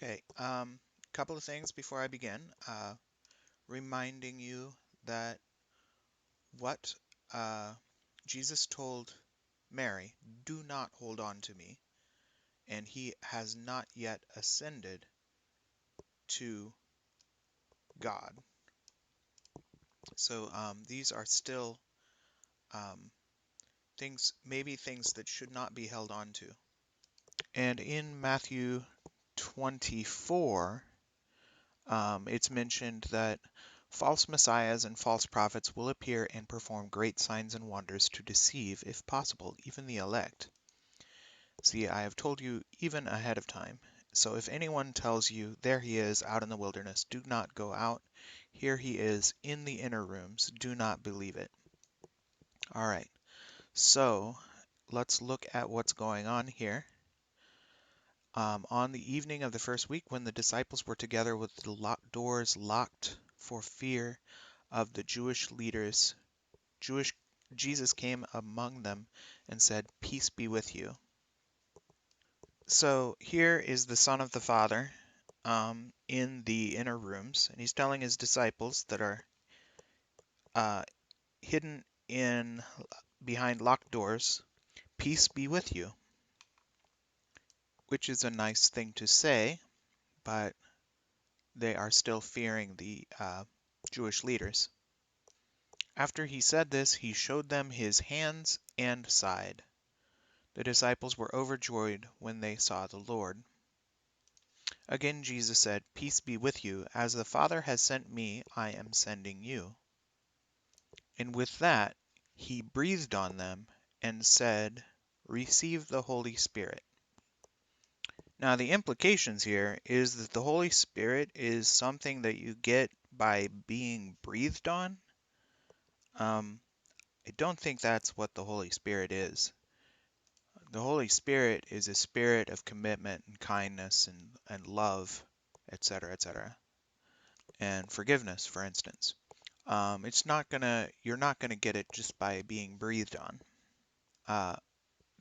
Okay, couple of things before I begin. Reminding you that what uh, Jesus told Mary, do not hold on to me, and he has not yet ascended to God. So these are still um, things, maybe things that should not be held on to. And in Matthew 24, it's mentioned that false messiahs and false prophets will appear and perform great signs and wonders to deceive, if possible, even the elect. See, I have told you even ahead of time. So if anyone tells you, there he is out in the wilderness, do not go out. Here he is in the inner rooms, do not believe it. All right, so let's look at what's going on here. On the evening of the first week, when the disciples were together with the doors locked for fear of the Jewish leaders, Jesus came among them and said, "Peace be with you." So here is the Son of the Father in the inner rooms, and he's telling his disciples that are uh, hidden in behind locked doors, "Peace be with you," which is a nice thing to say, but they are still fearing the Jewish leaders. After he said this, he showed them his hands and side. The disciples were overjoyed when they saw the Lord. Again Jesus said, "Peace be with you. As the Father has sent me, I am sending you." And with that, he breathed on them and said, "Receive the Holy Spirit." Now, the implications here is that the Holy Spirit is something that you get by being breathed on. I don't think that's what the Holy Spirit is. The Holy Spirit is a spirit of commitment and kindness and love, etc., etc., and forgiveness, for instance. You're not gonna get it just by being breathed on.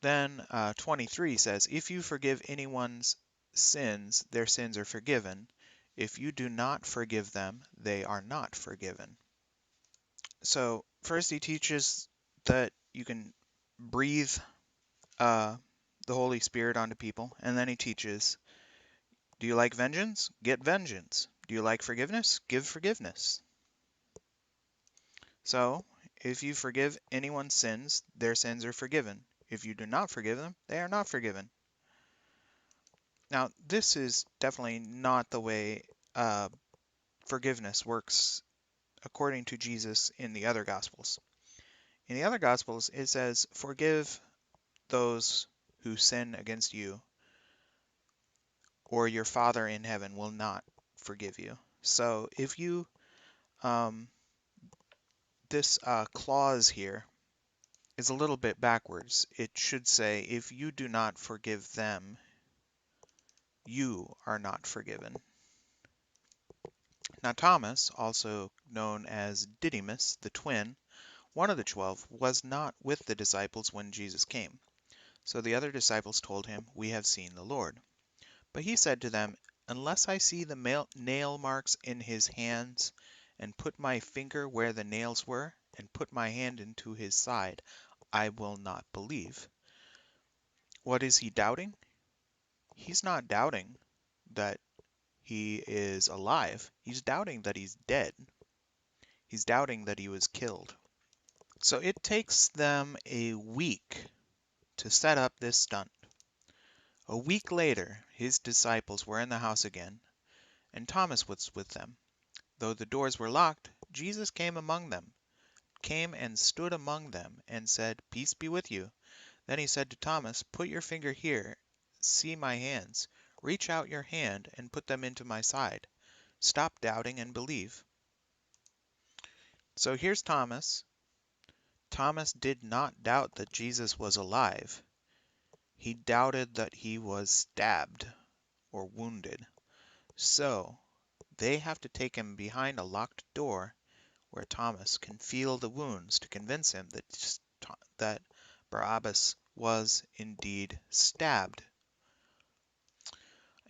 Then 23 says, "If you forgive anyone's sins, their sins are forgiven. If you do not forgive them, they are not forgiven." So first he teaches that you can breathe uh, the Holy Spirit onto people, and then he teaches, do you like vengeance? Get vengeance. Do you like forgiveness? Give forgiveness. So, if you forgive anyone's sins, their sins are forgiven. If you do not forgive them, they are not forgiven. Now, this is definitely not the way uh, forgiveness works according to Jesus in the other Gospels. In the other Gospels, it says, "Forgive those who sin against you, or your Father in heaven will not forgive you." So, if you, um, this clause here is a little bit backwards. It should say, "If you do not forgive them, you are not forgiven." Now, Thomas, also known as Didymus, the twin, one of the 12, was not with the disciples when Jesus came. So the other disciples told him, "We have seen the Lord." But he said to them, "Unless I see the nail marks in his hands, and put my finger where the nails were, and put my hand into his side, I will not believe." What is he doubting? He's not doubting that he is alive. He's doubting that he's dead. He's doubting that he was killed. So it takes them a week to set up this stunt. A week later, his disciples were in the house again, and Thomas was with them. Though the doors were locked, Jesus came and stood among them, and said, "Peace be with you." Then he said to Thomas, "Put your finger here, see my hands. Reach out your hand and put them into my side. Stop doubting and believe." So here's Thomas. Thomas did not doubt that Jesus was alive. He doubted that he was stabbed or wounded. So they have to take him behind a locked door where Thomas can feel the wounds to convince him that Barabbas was indeed stabbed.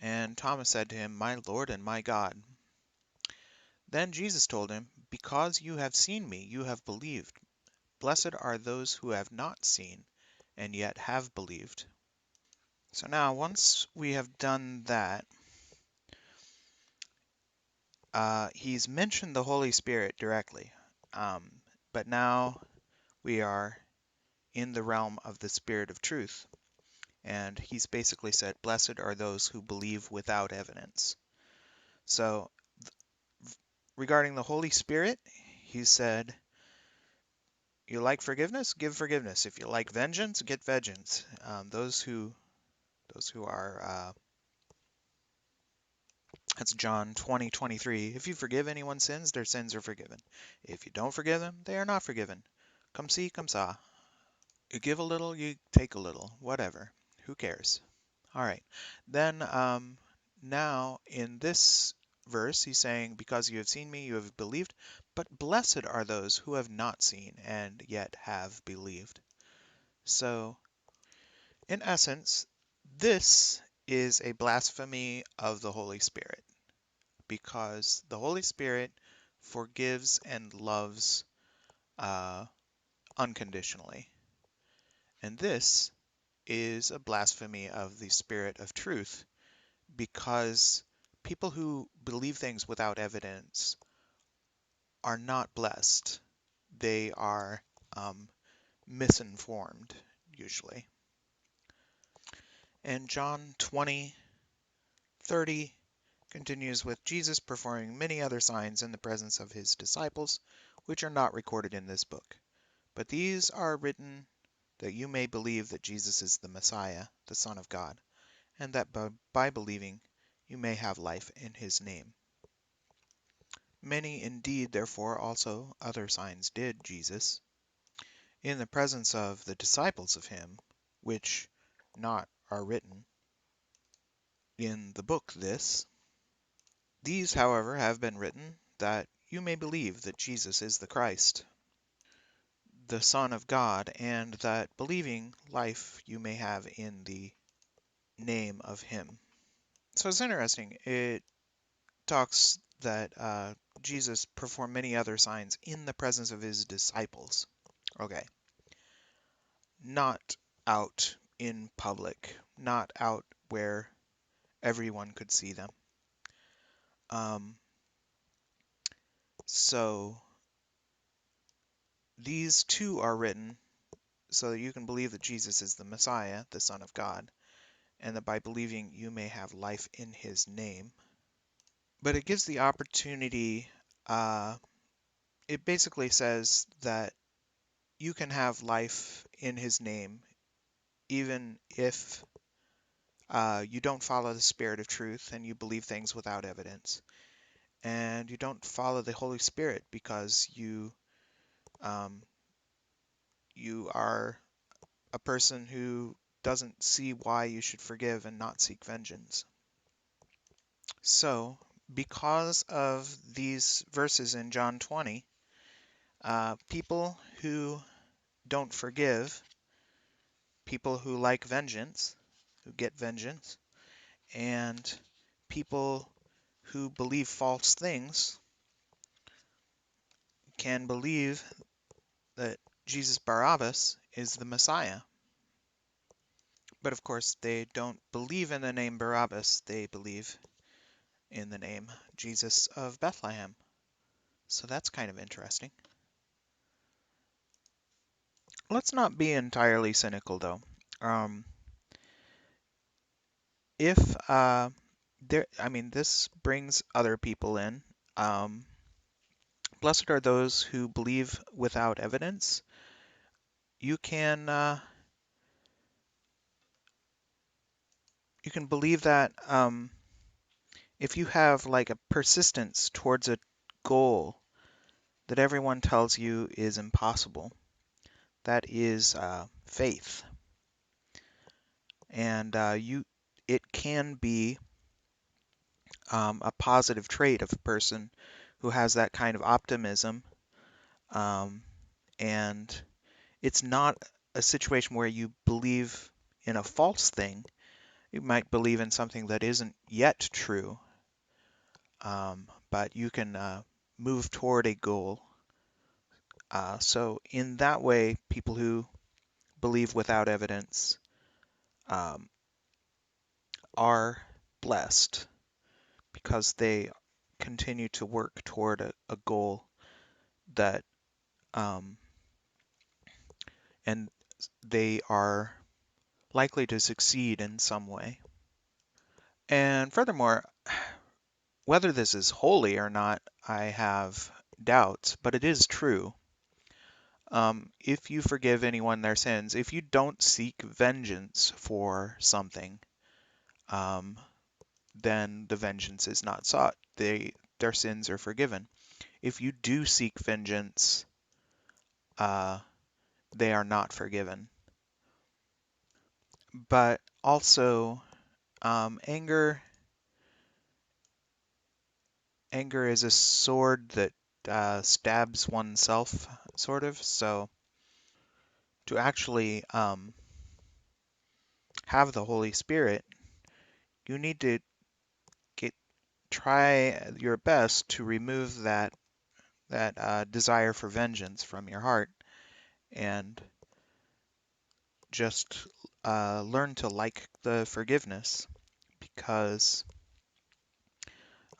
And Thomas said to him, My Lord and my God. Then Jesus told him, Because you have seen me, you have believed. Blessed are those who have not seen, and yet have believed. So now, once we have done that, he's mentioned the Holy Spirit directly. But now we are in the realm of the Spirit of truth. And he's basically said, Blessed are those who believe without evidence. So, regarding the Holy Spirit, he said, You like forgiveness? Give forgiveness. If you like vengeance, get vengeance. Those who are, that's John 20:23. If you forgive anyone's sins, their sins are forgiven. If you don't forgive them, they are not forgiven. Come see, come saw. You give a little, you take a little, whatever. Who cares? All right. Then now in this verse, he's saying, Because you have seen me, you have believed. But blessed are those who have not seen and yet have believed. So, in essence, this is a blasphemy of the Holy Spirit, because the Holy Spirit forgives and loves unconditionally. And this is a blasphemy of the Spirit of truth, because people who believe things without evidence are not blessed. They are misinformed, usually. And John 20:30 continues with Jesus performing many other signs in the presence of his disciples, which are not recorded in this book. But these are written that you may believe that Jesus is the Messiah, the Son of God, and that by believing you may have life in his name. Many indeed, therefore, also other signs did Jesus in the presence of the disciples of him, which not are written in the book this. These, however, have been written, that you may believe that Jesus is the Christ, the Son of God, and that believing life you may have in the name of him. So it's interesting. It talks that Jesus performed many other signs in the presence of his disciples. Okay. Not out in public, not out where everyone could see them. So these two are written so that you can believe that Jesus is the Messiah, the Son of God, and that by believing you may have life in his name. But it gives the opportunity, it basically says that you can have life in his name even if you don't follow the Spirit of truth and you believe things without evidence. And you don't follow the Holy Spirit because um, you are a person who doesn't see why you should forgive and not seek vengeance. So, because of these verses in John 20, people who don't forgive, people who like vengeance, who get vengeance, and people who believe false things can believe that Jesus Barabbas is the Messiah. But of course, they don't believe in the name Barabbas, they believe in the name Jesus of Bethlehem. So that's kind of interesting. Let's not be entirely cynical, though. If this brings other people in. Blessed are those who believe without evidence. You can believe that if you have like a persistence towards a goal that everyone tells you is impossible, that is faith, and it can be a positive trait of a person who has that kind of optimism, and it's not a situation where you believe in a false thing. You might believe in something that isn't yet true, but you can move toward a goal. So in that way, people who believe without evidence um, are blessed because they continue to work toward a goal that um, and they are likely to succeed in some way. And furthermore, whether this is holy or not, I have doubts, but it is true. If you forgive anyone their sins, if you don't seek vengeance for something, um, then the vengeance is not sought. Their sins are forgiven. If you do seek vengeance, uh, they are not forgiven. But also, anger is a sword that stabs oneself, sort of. So to actually have the Holy Spirit, you need to get try your best to remove that desire for vengeance from your heart, and just learn to like the forgiveness, because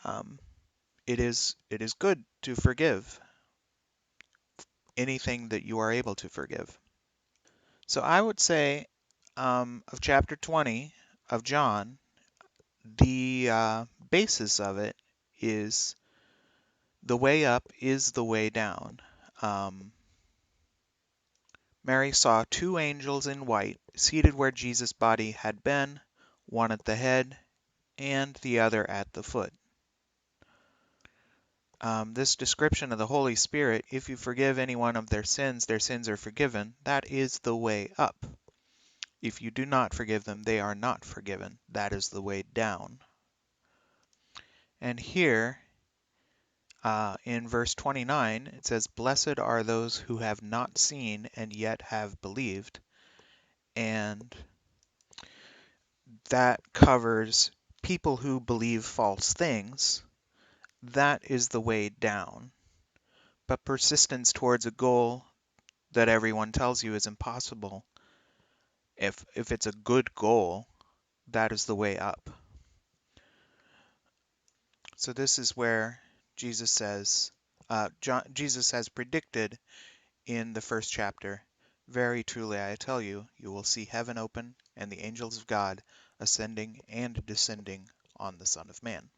um, it is good to forgive anything that you are able to forgive. So I would say of chapter 20 of John, the basis of it is the way up is the way down. Um, Mary saw two angels in white seated where Jesus' body had been, one at the head and the other at the foot. This description of the Holy Spirit, if you forgive anyone of their sins are forgiven, that is the way up. If you do not forgive them, they are not forgiven. That is the way down. And here, in verse 29, it says, "Blessed are those who have not seen and yet have believed." And that covers people who believe false things. That is the way down. But persistence towards a goal that everyone tells you is impossible, if it's a good goal, that is the way up. So this is where Jesus says, Jesus has predicted in the first chapter, "Very truly I tell you, you will see heaven open and the angels of God ascending and descending on the Son of Man."